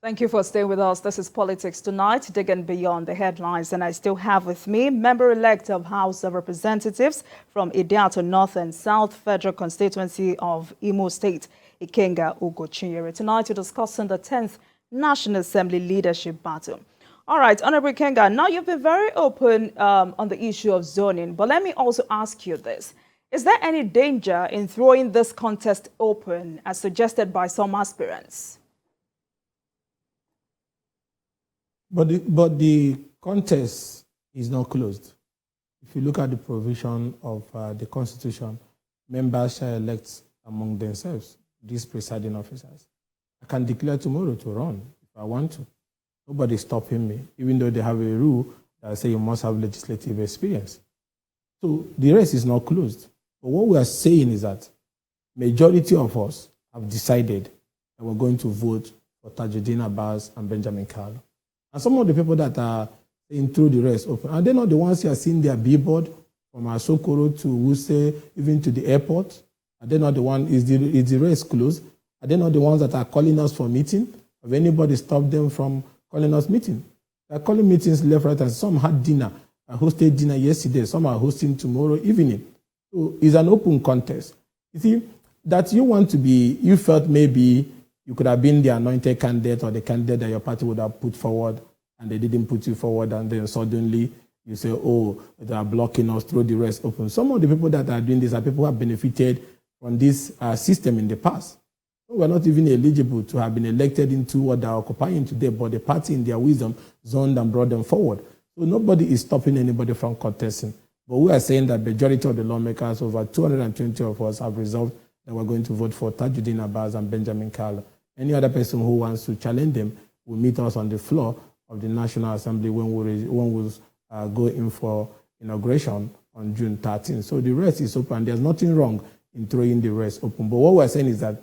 Thank you for staying with us. This is Politics Tonight, digging beyond the headlines. And I still have with me member-elect of House of Representatives from Idiato North and South Federal Constituency of Imo State, Ikenga Ugochinyere. Tonight, we're discussing the 10th National Assembly Leadership Battle. All right, Honorable Ikenga, now you've been very open on the issue of zoning, but let me also ask you this. Is there any danger in throwing this contest open, as suggested by some aspirants? But the contest is not closed. If you look at the provision of the Constitution, members shall elect among themselves these presiding officers. I can declare tomorrow to run if I want to. Nobody's stopping me, even though they have a rule that says you must have legislative experience. So the race is not closed. But what we are saying is that majority of us have decided that we're going to vote for Tajuddin Abass and Benjamin Kalu. And some of the people that are in through the race open, are they not the ones who are seeing their billboard from Asokoro to Wuse, even to the airport? Are they not the ones, is the race closed? Are they not the ones that are calling us for meeting? Have anybody stopped them from calling us meeting? They're calling meetings left, right, and some had dinner. I hosted dinner yesterday. Some are hosting tomorrow evening. So it's an open contest. You see, that you want to be, you felt maybe you could have been the anointed candidate or the candidate that your party would have put forward, and they didn't put you forward, and then suddenly you say, oh, they are blocking us, throw the rest open. Some of the people that are doing this are people who have benefited from this system in the past. So we're not even eligible to have been elected into what they're occupying today, but the party in their wisdom zoned and brought them forward. So nobody is stopping anybody from contesting. But we are saying that the majority of the lawmakers, over 220 of us, have resolved that we're going to vote for Tajuddin Abass and Benjamin Kalu. Any other person who wants to challenge them will meet us on the floor of the National Assembly when we go in for inauguration on June 13th. So the race is open. There's nothing wrong in throwing the race open. But what we're saying is that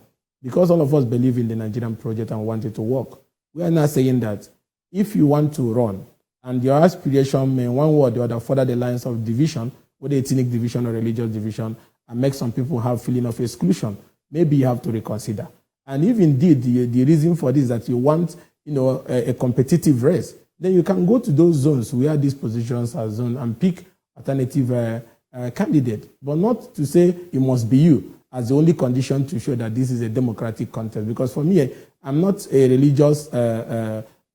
because all of us believe in the Nigerian project and want it to work, we are not saying that if you want to run and your aspiration may one way or the other further the lines of division, whether ethnic division or religious division, and make some people have feeling of exclusion, maybe you have to reconsider. And if indeed the reason for this is that you want, a competitive race, then you can go to those zones where these positions are zoned and pick alternative candidate, but not to say it must be you as the only condition to show that this is a democratic contest. Because for me, I'm not a religious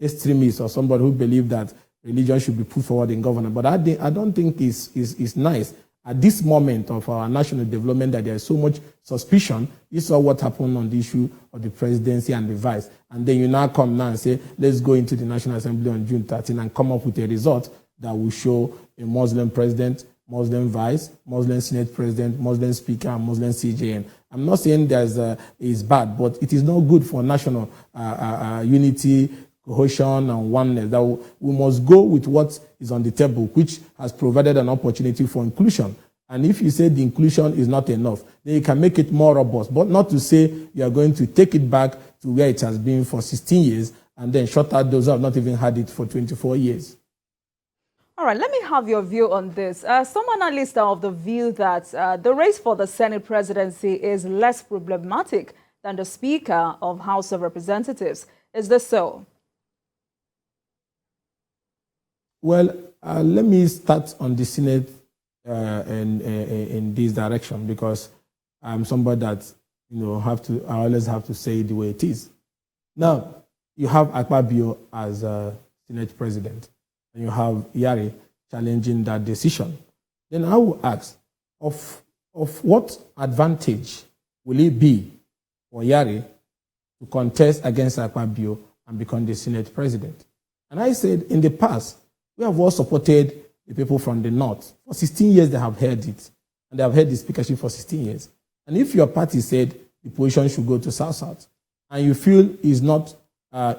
extremist or somebody who believes that religion should be put forward in government. But I don't think it's nice at this moment of our national development that there is so much suspicion. You saw what happened on the issue of the presidency and the vice. And then you now come now and say, let's go into the National Assembly on June 13 and come up with a result that will show a Muslim president, Muslim vice, Muslim Senate president, Muslim speaker, and Muslim CJN. I'm not saying it's bad, but it is not good for national unity, cohesion, and oneness. That we must go with what is on the table, which has provided an opportunity for inclusion. And if you say the inclusion is not enough, then you can make it more robust, but not to say you are going to take it back to where it has been for 16 years and then shut out those who have not even had it for 24 years. All right, let me have your view on this. Some analysts are of the view that the race for the Senate presidency is less problematic than the Speaker of House of Representatives. Is this so? Well, let me start on the Senate in this direction, because I'm somebody that I always have to say it the way it is. Now, you have Akpabio as Senate president, and you have Yari challenging that decision. Then I will ask, of what advantage will it be for Yari to contest against Akpabio and become the Senate president? And I said, in the past, we have all supported the people from the North. For 16 years, they have heard it. And they have heard the speakership for 16 years. And if your party said the position should go to South-South, and you feel is not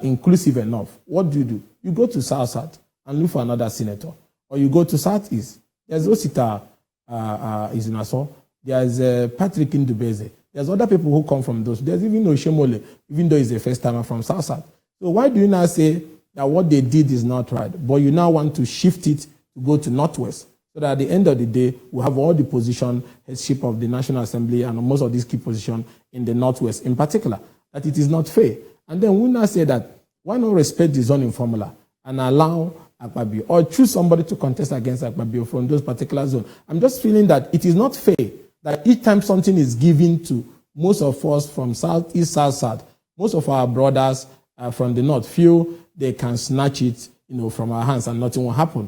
inclusive enough, what do? You go to South-South and look for another senator. Or you go to South-East. There's Osita Izunaso. There's Patrick Indubeze. There's other people who come from those. There's even Oshemole, even though he's a first-timer from South-South. So why do you now say that what they did is not right, but you now want to shift it to go to Northwest, so that at the end of the day, we have all the position, headship of the National Assembly and most of these key positions in the Northwest in particular, that it is not fair. And then we now say that Why not respect the zoning formula and allow Akpabio or choose somebody to contest against Akpabio from those particular zones? I'm just feeling that it is not fair that each time something is given to most of us from South, East, South, South, most of our brothers from the North feel they can snatch it, from our hands and nothing will happen.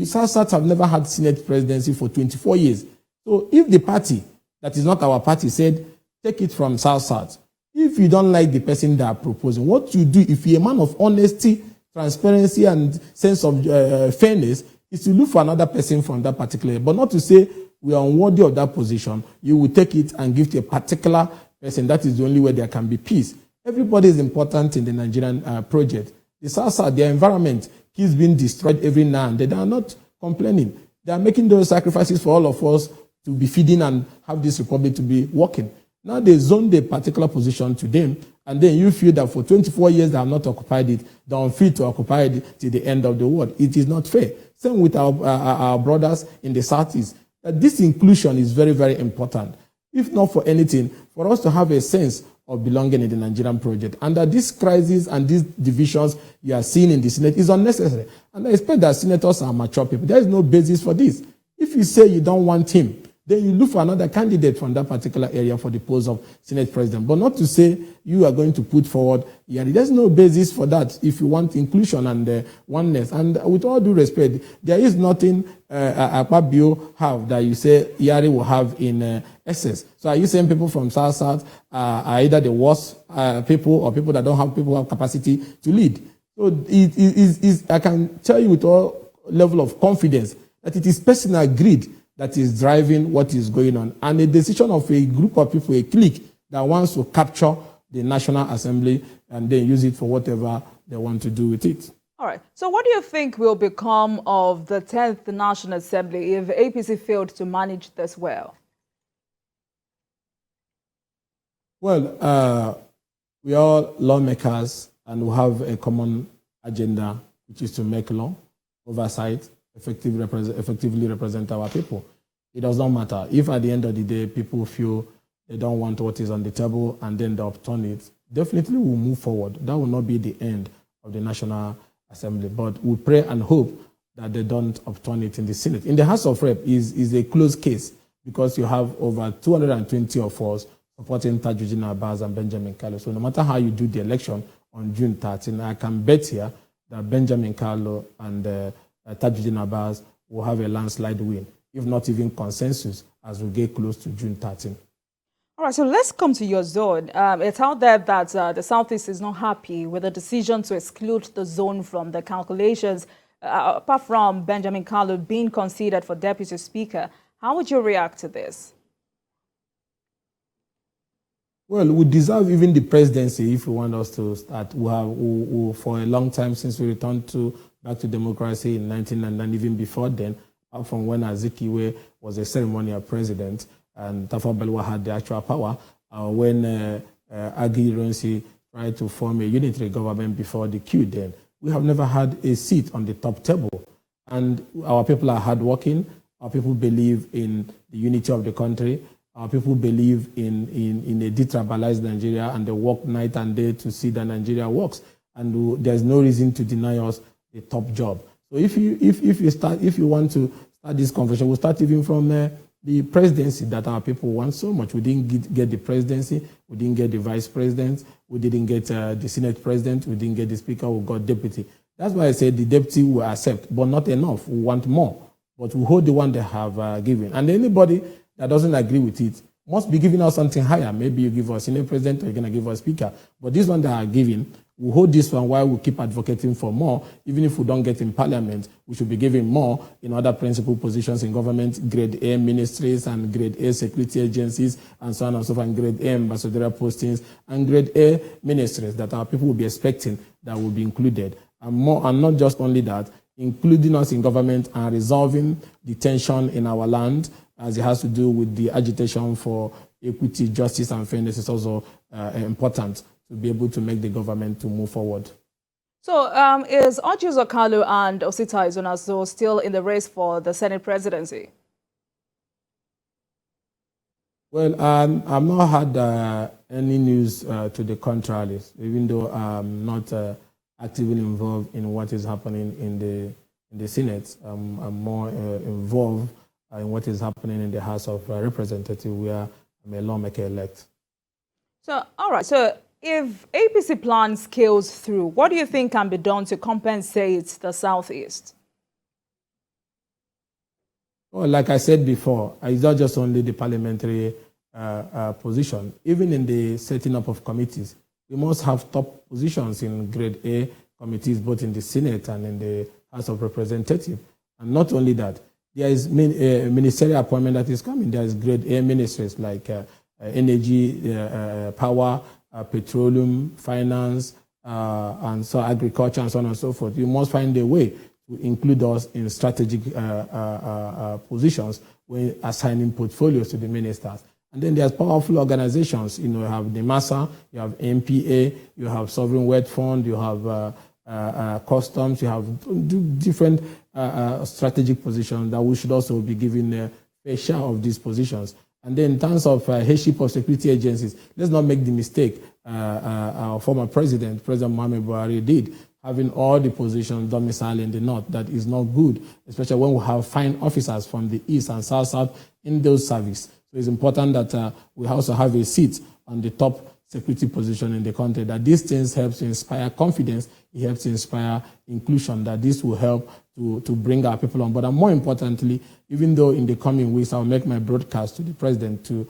South, South have never had Senate presidency for 24 years. So if the party that is not our party said, take it from South, South, if you don't like the person they are proposing, what you do, if you're a man of honesty, transparency, and sense of fairness, is to look for another person from that particular, but not to say we are unworthy of that position. You will take it and give to a particular person. That is the only way there can be peace. Everybody is important in the Nigerian project. The South South, their environment keeps being destroyed every now and then. They are not complaining. They are making those sacrifices for all of us to be feeding and have this republic to be working. Now they zone the particular position to them, and then you feel that for 24 years they have not occupied it, they are unfit to occupy it till the end of the world. It is not fair. Same with our brothers in the Southeast. This inclusion is very, very important. If not for anything, for us to have a sense of belonging in the Nigerian project. And that this crisis and these divisions you are seeing in the Senate is unnecessary. And I expect that senators are mature people. There is no basis for this. If you say you don't want him, then you look for another candidate from that particular area for the post of Senate President. But not to say you are going to put forward Yari. There's no basis for that if you want inclusion and oneness. And with all due respect, there is nothing Akpabio have that you say Yari will have in excess. So are you saying people from South South are either the worst people or people that don't have people who have capacity to lead? So I can tell you with all level of confidence that it is personal greed that is driving what is going on, and a decision of a group of people, a clique, that wants to capture the National Assembly and then use it for whatever they want to do with it. All right. So what do you think will become of the 10th National Assembly if APC failed to manage this well? Well, we are all lawmakers and we have a common agenda, which is to make law, oversight, effectively represent our people. It does not matter. If at the end of the day, people feel they don't want what is on the table and then they upturn it, definitely we'll move forward. That will not be the end of the National Assembly. But we pray and hope that they don't upturn it in the Senate. In the House of Reps is a closed case because you have over 220 of us supporting Tajuddin Abass and Benjamin Kalu. So no matter how you do the election on June 13, I can bet here that Benjamin Kalu and Tajuddin Abass will have a landslide win, if not even consensus, as we get close to June 13. All right, so let's come to your zone. It's out there that the Southeast is not happy with the decision to exclude the zone from the calculations. Apart from Benjamin Kalu being considered for Deputy Speaker, how would you react to this? Well, we deserve even the presidency if you want us to start. We have, for a long time since we returned back to democracy in 1999, even before then, from when Azikiwe was a ceremonial president and Tafawa Balewa had the actual power, when Agi Ironsi tried to form a unitary government before the coup then. We have never had a seat on the top table. And our people are hardworking. Our people believe in the unity of the country. Our people believe in a detribalized Nigeria, and they work night and day to see that Nigeria works. And there's no reason to deny us the top job. So if you want to start this conversation, we'll start even from the presidency that our people want so much. We didn't get the presidency, we didn't get the vice president, we didn't get the Senate president, we didn't get the speaker, we got deputy. That's why I said the deputy will accept, but not enough. We want more. But we hold the one they have given. And anybody that doesn't agree with it must be giving us something higher. Maybe you give us Senate president or you're going to give us speaker. But this one they are giving, we hold this one while we keep advocating for more. Even if we don't get in parliament, we should be giving more in other principal positions in government, grade A ministries and grade A security agencies and so on and so forth, and grade A ambassadorial postings and grade A ministries that our people will be expecting that will be included. And not just only that, including us in government and resolving the tension in our land as it has to do with the agitation for equity, justice, and fairness is also important to be able to make the government to move forward. So is Ojuzo Kalu and Osita Izonazo still in the race for the Senate presidency? Well, I've not had any news to the contrary, even though I'm not actively involved in what is happening in the Senate. I'm more involved in what is happening in the House of Representatives, where I'm a lawmaker-elect. So, all right. So, if APC plan scales through, what do you think can be done to compensate the Southeast? Well, like I said before, it's not just only the parliamentary position. Even in the setting up of committees, we must have top positions in grade A committees, both in the Senate and in the House of Representatives. And not only that, there is a ministerial appointment that is coming. There is grade A ministries like energy, power, petroleum, finance, and so agriculture, and so on and so forth. You must find a way to include us in strategic positions when assigning portfolios to the ministers. And then there's powerful organizations. You have the MASA, you have MPA, you have Sovereign Wealth Fund, you have customs, you have different strategic positions that we should also be given a fair share of these positions. And then in terms of headship of security agencies, let's not make the mistake our former President Muhammad Buhari did, having all the positions domiciled in the north. That is not good, especially when we have fine officers from the east and south in those services. So it's important that we also have a seat on the top security position in the country, that these things help to inspire confidence, it helps to inspire inclusion, that this will help to bring our people on board. And more importantly, even though in the coming weeks I'll make my broadcast to the President to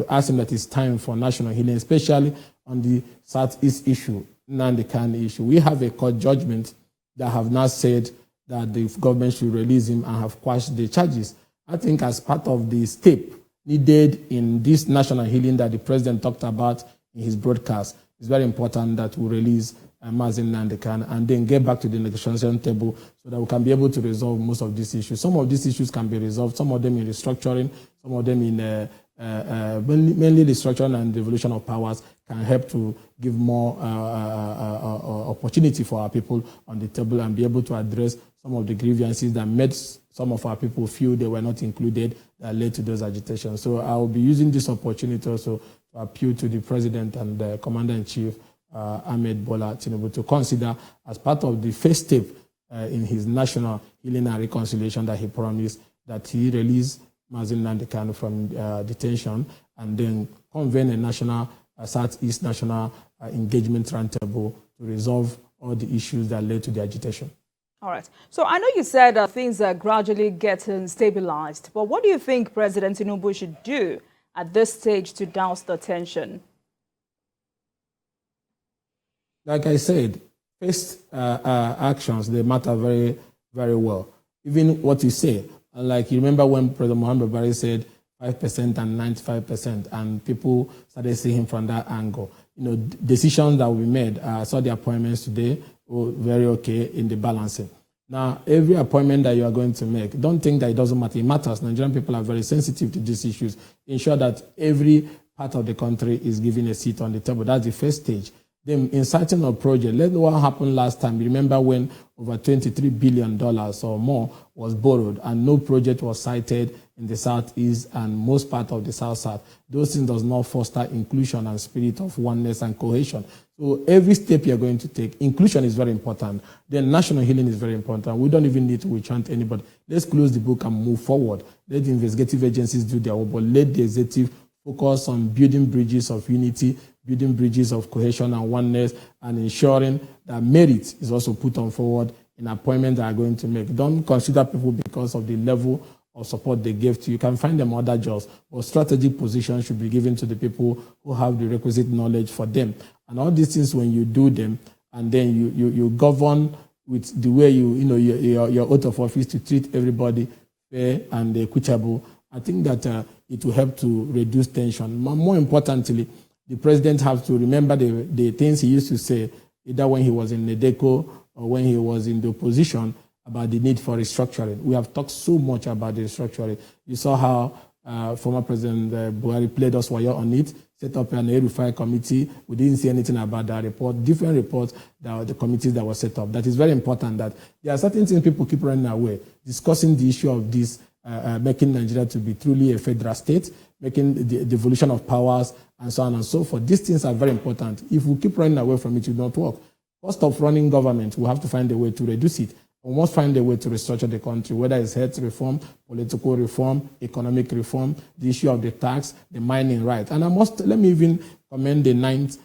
ask him that it's time for national healing, especially on the Southeast issue, Nnamdi Kanu issue. We have a court judgment that have now said that the government should release him and have quashed the charges. I think as part of the step needed in this national healing that the President talked about in his broadcast, it's very important that we release Nnamdi Kanu and then get back to the negotiation table so that we can be able to resolve most of these issues. Some of these issues can be resolved, some of them in restructuring, some of them in mainly restructuring and devolution of powers can help to give more opportunity for our people on the table and be able to address some of the grievances that made some of our people feel they were not included, that led to those agitations. So I will be using this opportunity also to appeal to the President and the Commander-in-Chief, Ahmed Bola Tinubu, to consider as part of the first step in his national healing and reconciliation that he promised, that he release Nnamdi Kanu from detention and then convene a national Southeast national engagement roundtable to resolve all the issues that led to the agitation. All right. So I know you said things are gradually getting stabilized, but what do you think President Tinubu should do at this stage to douse the tension? Like I said, first actions, they matter very, very well. Even what you say, like you remember when President Muhammad Buhari said 5% and 95%, and people started seeing him from that angle. Decisions that we made, I saw the appointments today, were very okay in the balancing. Now, every appointment that you are going to make, don't think that it doesn't matter. It matters. Nigerian people are very sensitive to these issues. Ensure that every part of the country is given a seat on the table. That's the first stage. Then, in citing a project, let what happened last time. Remember when over $23 billion or more was borrowed and no project was cited in the Southeast and most part of the South. Those things does not foster inclusion and spirit of oneness and cohesion. So every step you're going to take, inclusion is very important. Then national healing is very important. We don't even need to enchant anybody. Let's close the book and move forward. Let the investigative agencies do their work, but let the executive focus on building bridges of unity, building bridges of cohesion and oneness, and ensuring that merit is also put on forward in appointments that are going to make. Don't consider people because of the level of support they gave to you. You can find them other jobs, but strategic positions should be given to the people who have the requisite knowledge for them. And all these things, when you do them, and then you govern with the way your oath of office to treat everybody fair and equitable, I think that it will help to reduce tension. More importantly, the president has to remember the things he used to say, either when he was in NEDECO or when he was in the opposition, about the need for restructuring. We have talked so much about the restructuring. You saw how former President Buhari played us while on it, set up an Erufai committee. We didn't see anything about that report, different reports, the committees that were set up. That is very important, that there are certain things people keep running away, discussing the issue of this, making Nigeria to be truly a federal state, making the devolution of powers, and so on and so forth. These things are very important. If we keep running away from it, it will not work. Cost of running government, we have to find a way to reduce it. We must find a way to restructure the country, whether it's health reform, political reform, economic reform, the issue of the tax, the mining right. And let me even commend the 9th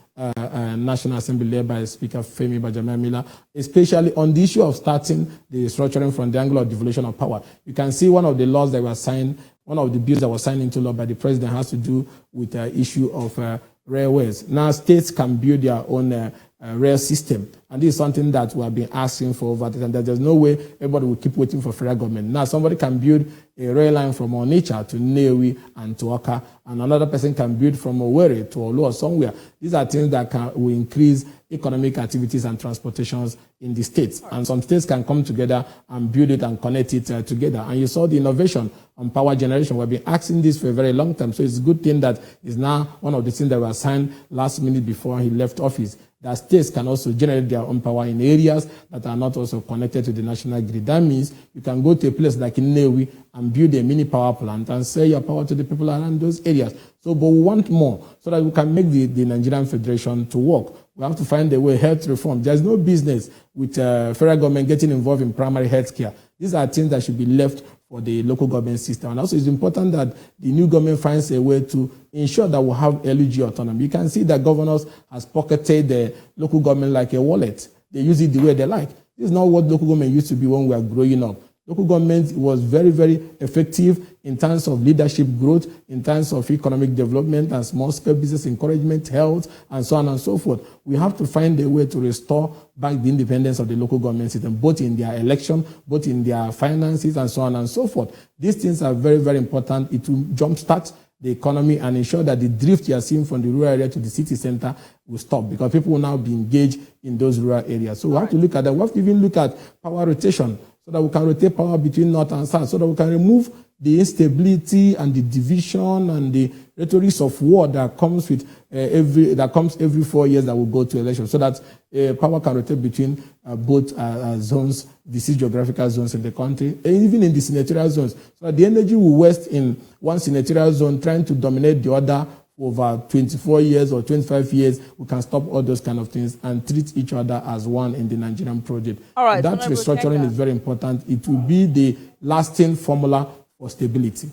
National Assembly led by Speaker Femi Bajamamila, especially on the issue of starting the restructuring from the angle of devolution of power. You can see one of the laws that were signed, one of the bills that was signed into law by the president has to do with the issue of railways. Now, states can build their own rail system, and this is something that we have been asking for over time. That there's no way everybody will keep waiting for federal government. Now, somebody can build a rail line from Onitsha to Nnewi and to Oka, and another person can build from Owerri to Olu or somewhere. These are things that will increase economic activities and transportations in the states. And some states can come together and build it and connect it together. And you saw the innovation on power generation. We've been asking this for a very long time. So it's a good thing that is now one of the things that were signed last minute before he left office, that states can also generate their own power in areas that are not also connected to the national grid. That means you can go to a place like in Nnewi and build a mini power plant and sell your power to the people around those areas. So, but we want more so that we can make the Nigerian Federation to work. We have to find a way, health reform. There's no business with federal government getting involved in primary health care. These are things that should be left for the local government system. And also it's important that the new government finds a way to ensure that we have LUG autonomy. You can see that governors has pocketed the local government like a wallet. They use it the way they like. This is not what local government used to be when we were growing up. Local government was very, very effective in terms of leadership growth, in terms of economic development and small-scale business encouragement, health, and so on and so forth. We have to find a way to restore back the independence of the local government system, both in their election, both in their finances, and so on and so forth. These things are very, very important. It will jumpstart the economy and ensure that the drift you are seeing from the rural area to the city center will stop, because people will now be engaged in those rural areas. So we have to look at that. We have to even look at power rotation, so that we can rotate power between north and south, so that we can remove the instability and the division and the rhetoric of war that comes with every 4 years that will go to election, so that power can rotate between both zones, the geographical zones in the country, and even in the senatorial zones. So that the energy will waste in one senatorial zone trying to dominate the other over 24 years or 25 years, we can stop all those kind of things and treat each other as one in the Nigerian project. All right, that restructuring is very important. It will be the lasting formula for stability.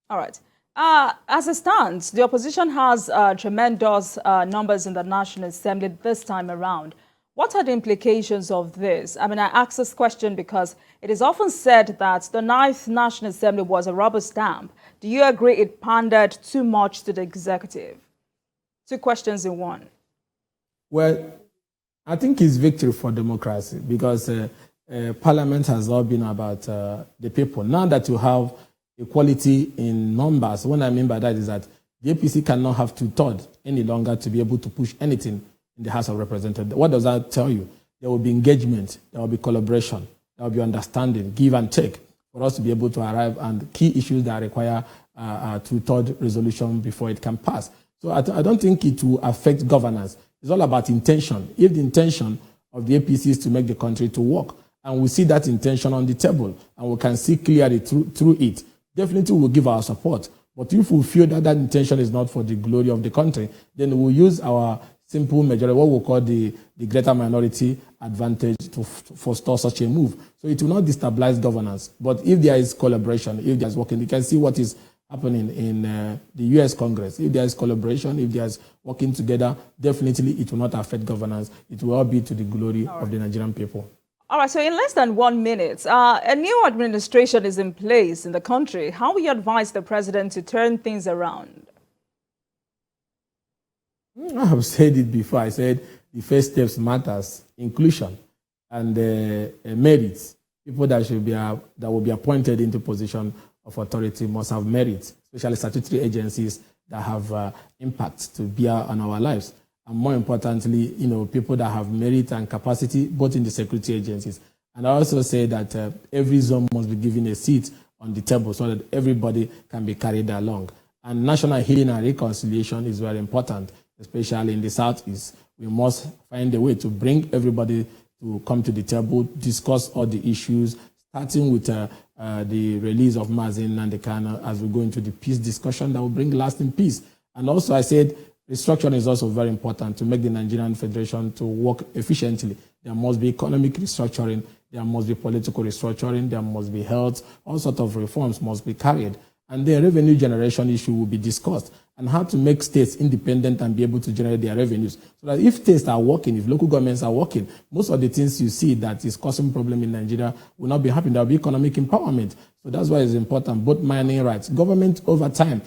All right. As it stands, the opposition has tremendous numbers in the National Assembly this time around. What are the implications of this? I mean, I ask this question because it is often said that the 9th National Assembly was a rubber stamp. Do you agree it pandered too much to the executive? Two questions in one. Well, I think it's victory for democracy, because Parliament has all been about the people. Now that you have equality in numbers, what I mean by that is that the APC cannot have 2/3 any longer to be able to push anything in the House of Representatives. What does that tell you? There will be engagement, there will be collaboration, there will be understanding, give and take, for us to be able to arrive at key issues that require a 2/3 resolution before it can pass. So I don't think it will affect governance. It's all about intention. If the intention of the APC is to make the country to work, and we see that intention on the table, and we can see clearly through it, definitely we'll give our support. But if we feel that that intention is not for the glory of the country, then we'll use our simple majority, what we call the greater minority advantage, to forestall such a move. So it will not destabilize governance. But if there is collaboration, if there's working, you can see what is happening in the US Congress. If there is collaboration, if there's working together, definitely it will not affect governance. It will all be to the glory of the Nigerian people. All right, so in less than 1 minute, a new administration is in place in the country. How will you advise the president to turn things around? I have said it before. I said the first steps matters, inclusion and merits. People that will be appointed into position of authority must have merit, especially statutory agencies that have impact to bear on our lives. And more importantly, people that have merit and capacity, both in the security agencies. And I also say that every zone must be given a seat on the table so that everybody can be carried along. And national healing and reconciliation is very important, especially in the Southeast. We must find a way to bring everybody to come to the table, discuss all the issues, starting with the release of Mazin and the Kana as we go into the peace discussion that will bring lasting peace. And also I said, Restructuring is also very important to make the Nigerian Federation to work efficiently. There must be economic restructuring, there must be political restructuring, there must be health, all sorts of reforms must be carried. And the revenue generation issue will be discussed, and how to make states independent and be able to generate their revenues. So that if states are working, if local governments are working, most of the things you see that is causing problem in Nigeria will not be happening. There will be economic empowerment. So that's why it's important, both mining rights. Government over time,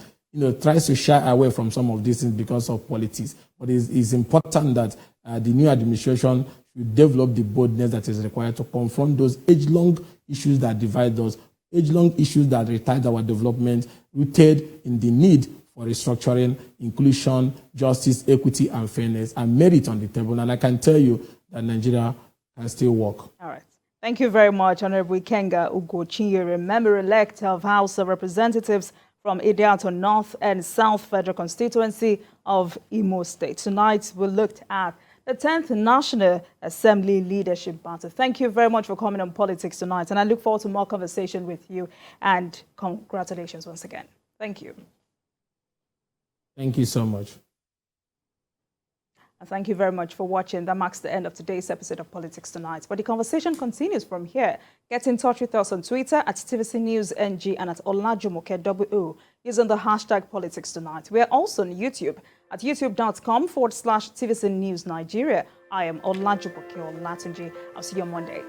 tries to shy away from some of these things because of politics. But it's important that the new administration should develop the boldness that is required to confront those age-long issues that divide us, age-long issues that retard our development, rooted in the need for restructuring, inclusion, justice, equity, and fairness, and merit on the table. And I can tell you that Nigeria can still work. All right. Thank you very much, Honorable Ikenga Ugochinyere, member-elect of House of Representatives from Idiato North and South Federal Constituency of Imo State. Tonight, we looked at the 10th National Assembly Leadership Battle. Thank you very much for coming on Politics Tonight, and I look forward to more conversation with you, and congratulations once again. Thank you. Thank you so much. And thank you very much for watching. That marks the end of today's episode of Politics Tonight. But the conversation continues from here. Get in touch with us on Twitter at TVC News NG and at Olajumoke using the hashtag Politics Tonight. We are also on YouTube at youtube.com/TVC News Nigeria. I am Olajumoke Olatunji. I'll see you on Monday.